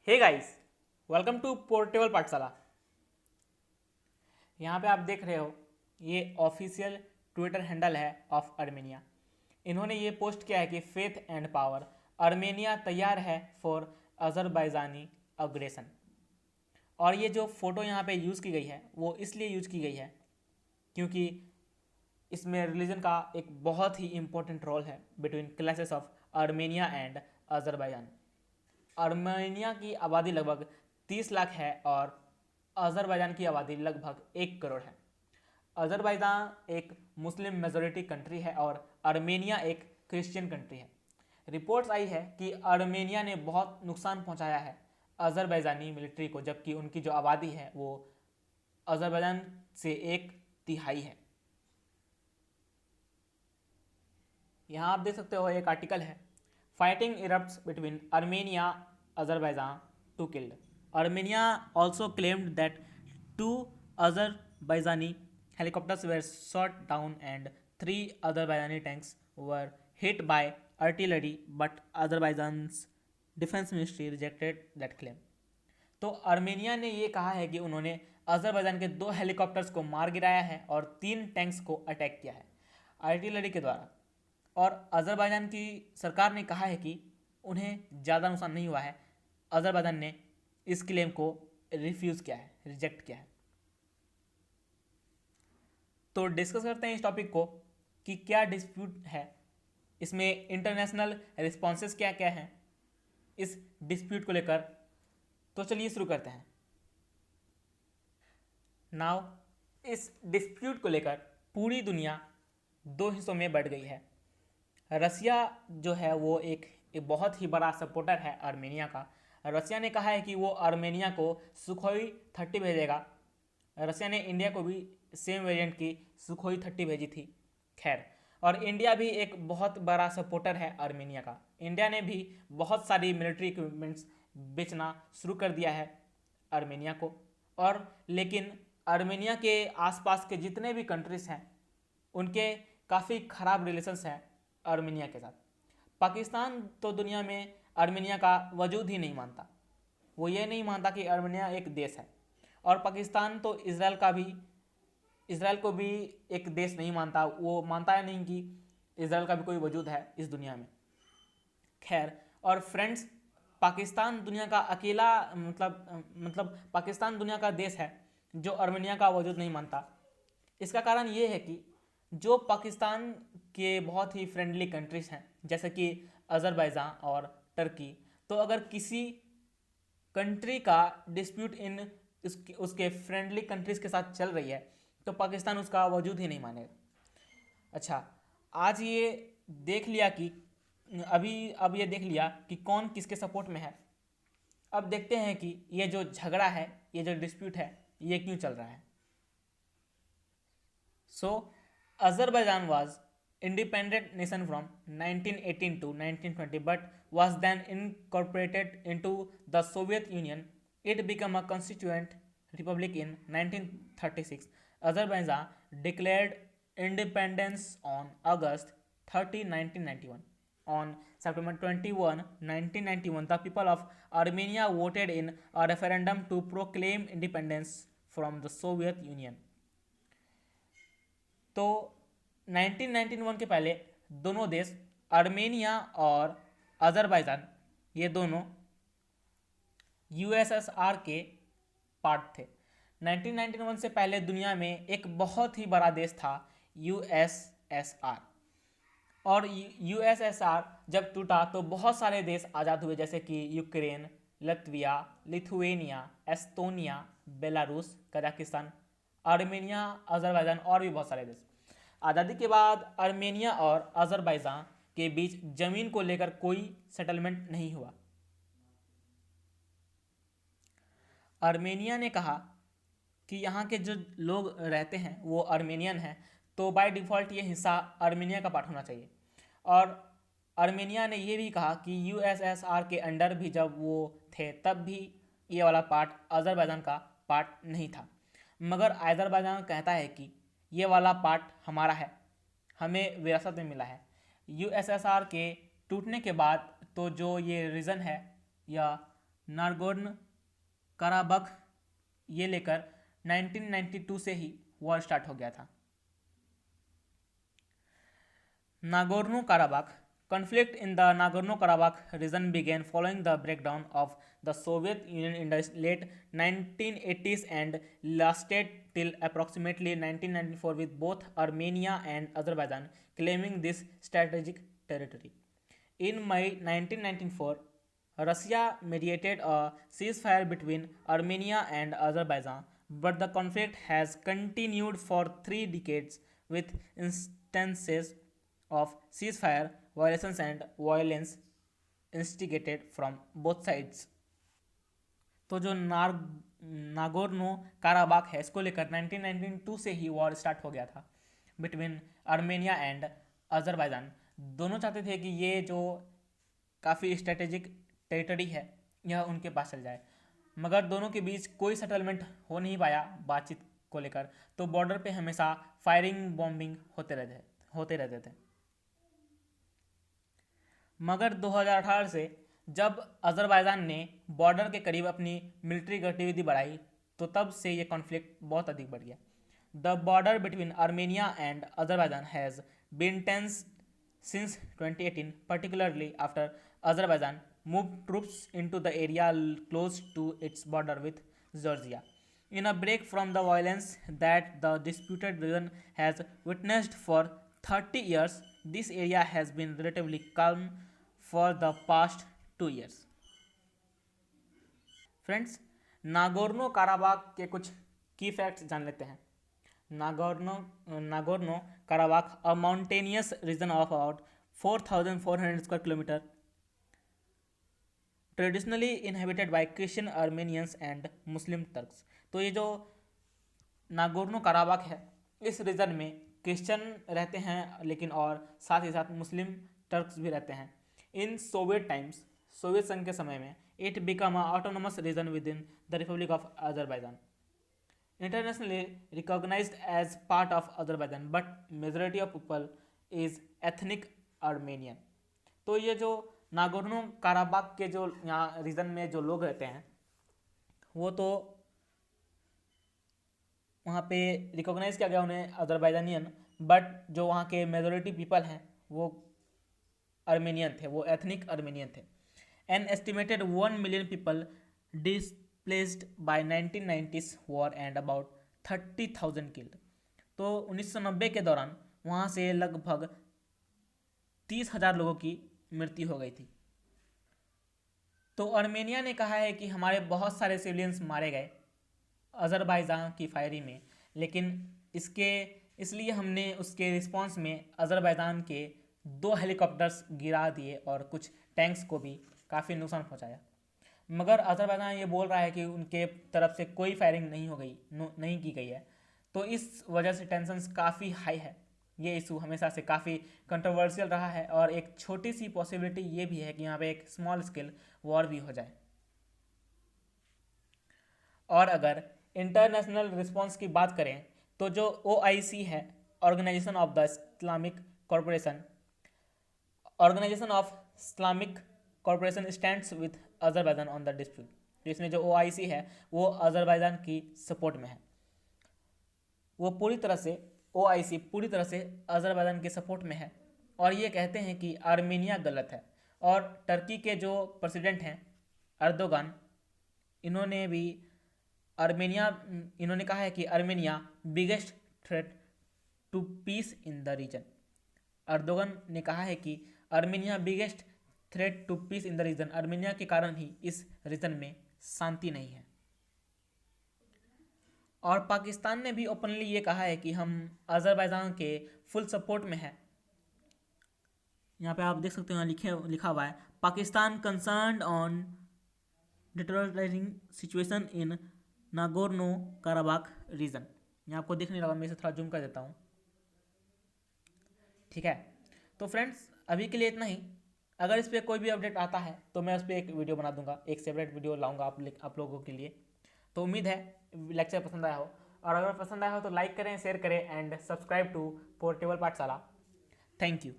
Hey guys, welcome to portable Pathshala. यहाँ पे आप देख रहे हो, ये ऑफिशियल ट्विटर हैंडल है ऑफ अर्मेनिया। इन्होंने ये पोस्ट किया है कि फेथ एंड पावर, अर्मेनिया तैयार है फॉर अजरबैजानी अग्रेशन। और ये जो फोटो यहाँ पे यूज़ की गई है वो इसलिए यूज़ की गई है क्योंकि इसमें रिलीजन का एक बहुत ही इम्पोर्टेंट रोल है between clashes of Armenia and Azerbaijan. Armenia की आबादी लगभग 30 लाख है और अजरबैजान की आबादी लगभग 1 करोड़ है। अजरबैजान एक मुस्लिम मेजोरिटी कंट्री है और अर्मेनिया एक क्रिश्चियन कंट्री है। रिपोर्ट्स आई है कि अर्मेनिया ने बहुत नुकसान पहुंचाया है अजरबैजानी मिलिट्री को, जबकि उनकी जो आबादी है वो अजरबैजान से 1/3 है। यहाँ आप देख सकते हो, एक आर्टिकल है, fighting erupts between Armenia Azerbaijan to killed. Armenia also claimed that 2 Azerbaijani helicopters were shot down and 3 Azerbaijani tanks were hit by artillery, but Azerbaijan's defense ministry rejected that claim. तो Armenia ने ये कहा है कि उन्होंने Azerbaijan के 2 helicopters को मार गिराया है और 3 टैंक्स को अटैक किया है आर्टिलरी के द्वारा। और अजरबैजान की सरकार ने कहा है कि उन्हें ज़्यादा नुकसान नहीं हुआ है। अजरबैजान ने इस क्लेम को रिफ्यूज़ किया है, रिजेक्ट किया है। तो डिस्कस करते हैं इस टॉपिक को कि क्या डिस्प्यूट है, इसमें इंटरनेशनल रिस्पॉन्सेस क्या क्या हैं इस डिस्प्यूट को लेकर। तो चलिए शुरू करते हैं। नाउ इस डिस्प्यूट को लेकर पूरी दुनिया 2 हिस्सों में बढ़ गई है। रसिया जो है वो एक बहुत ही बड़ा सपोर्टर है अर्मेनिया का। रसिया ने कहा है कि वो अर्मेनिया को सुखोई 30 भेजेगा। रसिया ने इंडिया को भी सेम वेरिएंट की सुखोई 30 भेजी थी। खैर, और इंडिया भी एक बहुत बड़ा सपोर्टर है अर्मेनिया का। इंडिया ने भी बहुत सारी मिलिट्री इक्विपमेंट्स बेचना शुरू कर दिया है अर्मेनिया को। और लेकिन अर्मेनिया के आसपास के जितने भी कंट्रीज हैं उनके काफ़ी ख़राब रिलेशंस हैं अर्मेनिया के साथ। पाकिस्तान तो दुनिया में अर्मेनिया का वजूद ही नहीं मानता। वो ये नहीं मानता कि अर्मेनिया एक देश है। और पाकिस्तान तो इसराइल को भी एक देश नहीं मानता। वो मानता है नहीं कि इसराइल का भी कोई वजूद है इस दुनिया में। खैर, और फ्रेंड्स, पाकिस्तान दुनिया का अकेला मतलब पाकिस्तान दुनिया का देश है जो अर्मेनिया का वजूद नहीं मानता। इसका कारण ये है कि जो पाकिस्तान के बहुत ही फ्रेंडली कंट्रीज हैं जैसे कि अजरबैजान और टर्की, तो अगर किसी कंट्री का डिस्प्यूट उसके फ्रेंडली कंट्रीज के साथ चल रही है तो पाकिस्तान उसका वजूद ही नहीं मानेगा। अच्छा, आज ये देख लिया कि अब ये देख लिया कि कौन किसके सपोर्ट में है। अब देखते हैं कि ये जो झगड़ा है, ये जो डिस्प्यूट है, ये क्यों चल रहा है। सो Azerbaijan was independent nation from 1918 to 1920 but was then incorporated into the Soviet Union. It became a constituent republic in 1936. Azerbaijan declared independence on August 30, 1991. On September 21, 1991, the people of Armenia voted in a referendum to proclaim independence from the Soviet Union. तो 1991 के पहले दोनों देश Armenia और Azerbaijan, ये दोनों USSR के part थे। 1991 से पहले दुनिया में एक बहुत ही बड़ा देश था यूएसएसआर। और यूएसएसआर जब टूटा तो बहुत सारे देश आज़ाद हुए जैसे कि Ukraine, Latvia, Lithuania, Estonia, Belarus, Kazakhstan, Armenia, Azerbaijan और भी बहुत सारे देश। आज़ादी के बाद अर्मेनिया और अजरबैजान के बीच जमीन को लेकर कोई सेटलमेंट नहीं हुआ। अर्मेनिया ने कहा कि यहाँ के जो लोग रहते हैं वो अर्मेनियन हैं, तो बाय डिफ़ॉल्ट ये हिस्सा अर्मेनिया का पार्ट होना चाहिए। और अर्मेनिया ने ये भी कहा कि यूएसएसआर के अंडर भी जब वो थे तब भी ये वाला पार्ट अजरबैजान का पार्ट नहीं था। मगर अजरबैजान कहता है कि ये वाला पार्ट हमारा है, हमें विरासत में मिला है। यूएसएसआर के टूटने के बाद तो जो ये रीजन है या नागोर्नो कराबख ये लेकर 1992 से ही वॉर स्टार्ट हो गया था। Nagorno Karabakh conflict in the Nagorno-Karabakh region began following the breakdown of the Soviet Union in the late 1980s and lasted till approximately 1994, with both Armenia and Azerbaijan claiming this strategic territory. In May 1994, Russia mediated a ceasefire between Armenia and Azerbaijan, but the conflict has continued for 3 decades with instances of ceasefire violations and violence instigated from both sides. तो जो Nagorno Karabakh है इसको लेकर 1992 से ही war start हो गया था between Armenia and Azerbaijan. दोनों चाहते थे कि ये जो काफ़ी स्ट्रेटेजिक टेरिटरी है यह उनके पास चल जाए, मगर दोनों के बीच कोई सेटलमेंट हो नहीं पाया बातचीत को लेकर। तो बॉर्डर पे हमेशा फायरिंग बॉम्बिंग होते रहते थे। मगर 2018 से जब अजरबैजान ने बॉर्डर के करीब अपनी मिलिट्री गतिविधि बढ़ाई तो तब से ये कॉन्फ्लिक्ट बहुत अधिक बढ़ गया। The border between Armenia and Azerbaijan has been tense since 2018, particularly after Azerbaijan moved troops into the area close to its border with Georgia. In a break from the violence that the disputed region has witnessed for 30 years, this area has been relatively calm for the past 2 years. Friends, Nagorno Karabakh के कुछ की facts जान लेते हैं। Nagorno Karabakh, a mountainous region of about 4,400 square kilometer, traditionally inhabited bye Christian Armenians and Muslim Turks. तो ये जो Nagorno Karabakh है इस रीजन में क्रिश्चियन रहते हैं लेकिन और साथ ही साथ मुस्लिम टर्क्स भी रहते हैं। इन सोवियत टाइम्स, सोवियत संघ के समय में, it become a autonomous region within the republic of Azerbaijan, internationally recognised as part of Azerbaijan, but majority of people is ethnic Armenian. तो ये जो नागोर्नो काराबाख के जो यहाँ रीजन में जो लोग रहते हैं वो तो वहाँ पे रिकॉग्नाइज किया गया उन्हें अजरबैजानियन, बट जो वहाँ के मेजोरिटी पीपल हैं वो आर्मेनियन थे, वो एथनिक आर्मेनियन थे। An estimated 1 million people displaced by 1990s war and about 30,000 killed. तो 1990 के दौरान वहाँ से लगभग 30,000 लोगों की मृत्यु हो गई थी। तो आर्मेनिया ने कहा है कि हमारे बहुत सारे सिविलियंस मारे गए अजरबैजान की फायरिंग में, लेकिन इसलिए हमने उसके रिस्पांस में अजरबैजान के 2 हेलीकॉप्टर्स गिरा दिए और कुछ टैंक्स को भी काफ़ी नुकसान पहुंचाया। मगर अजरबैजान ये बोल रहा है कि उनके तरफ से कोई फायरिंग नहीं की गई है। तो इस वजह से टेंशन्स काफ़ी हाई है। ये इशू हमेशा से काफ़ी कंट्रोवर्शियल रहा है और एक छोटी सी पॉसिबिलिटी ये भी है कि यहाँ पे एक स्मॉल स्केल वॉर भी हो जाए। और अगर इंटरनेशनल रिस्पांस की बात करें तो जो OIC है, organisation of Islamic corporation stands with Azerbaijan on the dispute. तो इसमें जो OIC है वो अजरबैजान की सपोर्ट में है। वो OIC पूरी तरह से अजरबैजान के सपोर्ट में है और ये कहते हैं कि आर्मेनिया गलत है। और टर्की के जो प्रेसिडेंट हैं अर्दोगान, इन्होंने कहा है कि Armenia biggest threat to peace in the region. Erdogan ने कहा है कि Armenia biggest threat to peace in the region, Armenia के कारण ही इस रीजन में शांति नहीं है। और पाकिस्तान ने भी ओपनली ये कहा है कि हम अजरबैजान के फुल सपोर्ट में है। यहाँ पे आप देख सकते हो लिखा हुआ है Pakistan concerned on deteriorating situation in Nagorno Karabakh reason. यहाँ आपको दिख नहीं रहा, मैं इसे थोड़ा जूम कर देता हूँ। ठीक है, तो फ्रेंड्स अभी के लिए इतना ही। अगर इस पर कोई भी अपडेट आता है तो मैं उस पर एक वीडियो बना दूंगा, एक सेपरेट वीडियो लाऊंगा आप लोगों के लिए। तो उम्मीद है लेक्चर पसंद आया हो, और अगर पसंद आया हो तो लाइक करें, शेयर करें एंड सब्सक्राइब टू पोर्टेबल पाठशाला। Thank you.